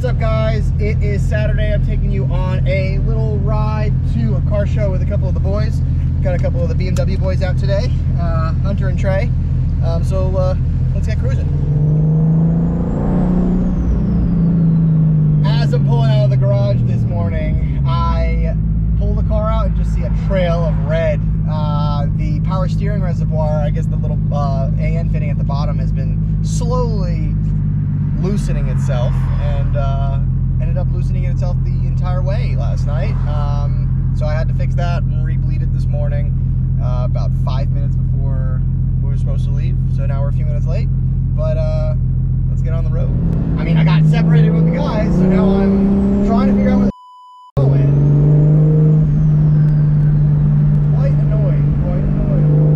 What's up, guys? It is Saturday. I'm taking you on a little ride to a car show with a couple of the boys. Got a couple of the BMW boys out today, Hunter and Trey. So let's get cruising. As I'm pulling out of the garage this morning, I pull the car out and just see a trail of red. The power steering reservoir, I guess the little AN fitting at the bottom, has been slowly loosening itself, and ended up loosening itself the entire way last night. So I had to fix that and re-bleed it this morning, about 5 minutes before we were supposed to leave. So now we're a few minutes late, but let's get on the road. I mean, I got separated with the guys, so now I'm trying to figure out where the going. Quite annoying, quite annoying.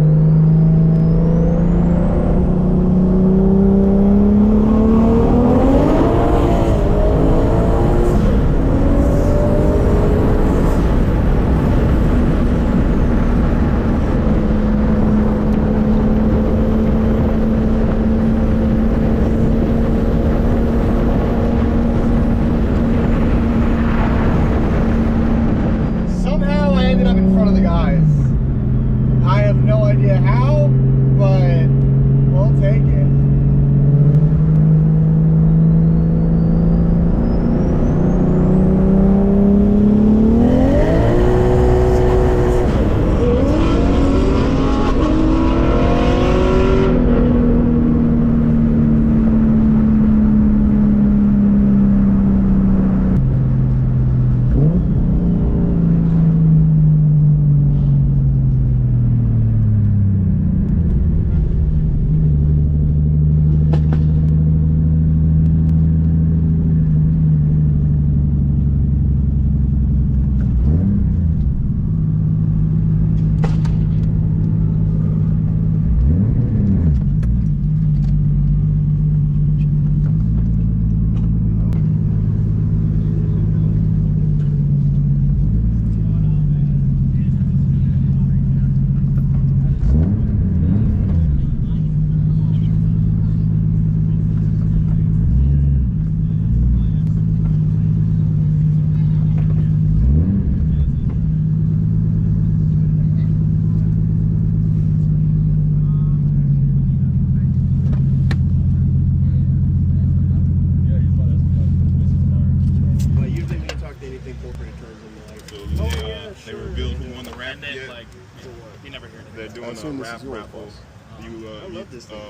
They're doing raffles. I love this thing.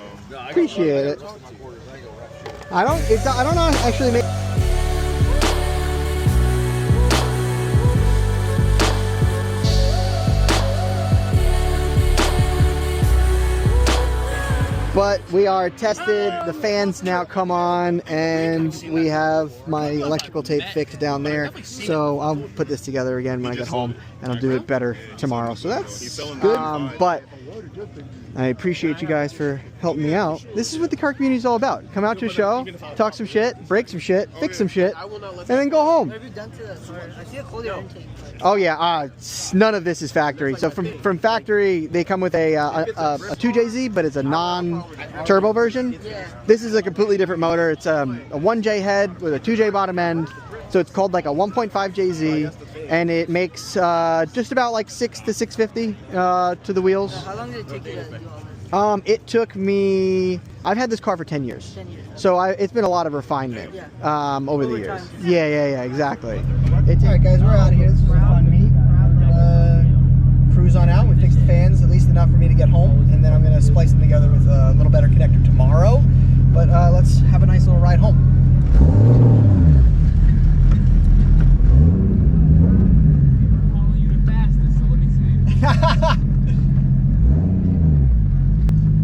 Appreciate it. I don't know actually make. But we are tested, the fans now come on, and we have my electrical tape fixed down there. So I'll put this together again when I get home, and I'll do it better tomorrow. So that's good, but I appreciate you guys for helping me out. This is what the car community is all about. Come out to a show, talk some shit, break some shit, fix some shit, and then go home. What have you done to the car? I see a cold air intake. Oh yeah, none of this is factory. So from factory, they come with a 2JZ, but it's a non-turbo version. This is a completely different motor. It's a 1J head with a 2J bottom end. So it's called like a 1.5 JZ, and it makes just about like 6 to 650 to the wheels. How long did it take you to do all this? It took me. I've had this car for 10 years. 10 years. So it's been a lot of refinement over the years. Yeah, exactly. All right, guys, we're out of here. This was a fun meet. Cruise on out. We fixed the fans, at least enough for me to get home, and then I'm going to splice them together with a little better connector tomorrow. But let's have a nice little ride home.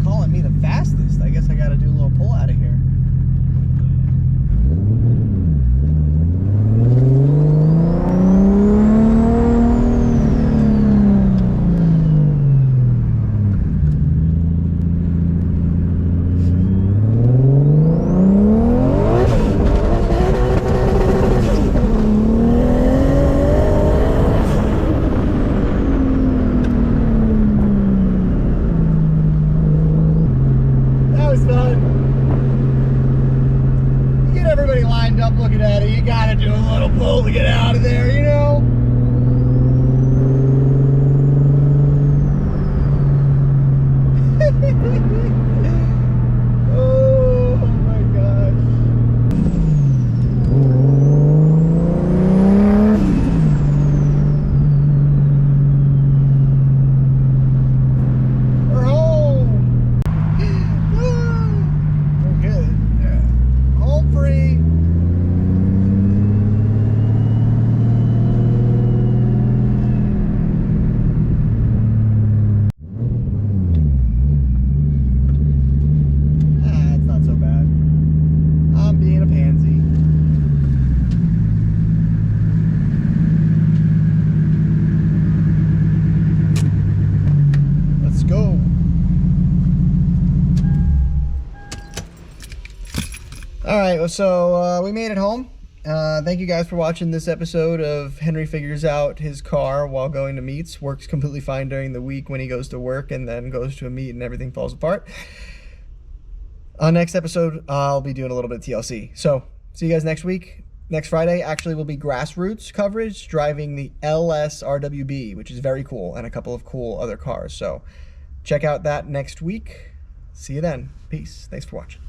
Calling me the fastest. I guess I got to do a little pull out of here. up looking at it, you gotta do a little pull to get out of there, you know? Oh my gosh. We're home. We're good. Yeah. Home free. It's not so bad. I'm being a pansy. Let's go. All right, so we made it home. Thank you guys for watching this episode of Henry figures out his car while going to meets. Works completely fine during the week when he goes to work and then goes to a meet and everything falls apart. Next episode, I'll be doing a little bit of TLC. So, see you guys next week. Next Friday, actually, will be grassroots coverage, driving the LS RWB, which is very cool, and a couple of cool other cars. So, check out that next week. See you then. Peace. Thanks for watching.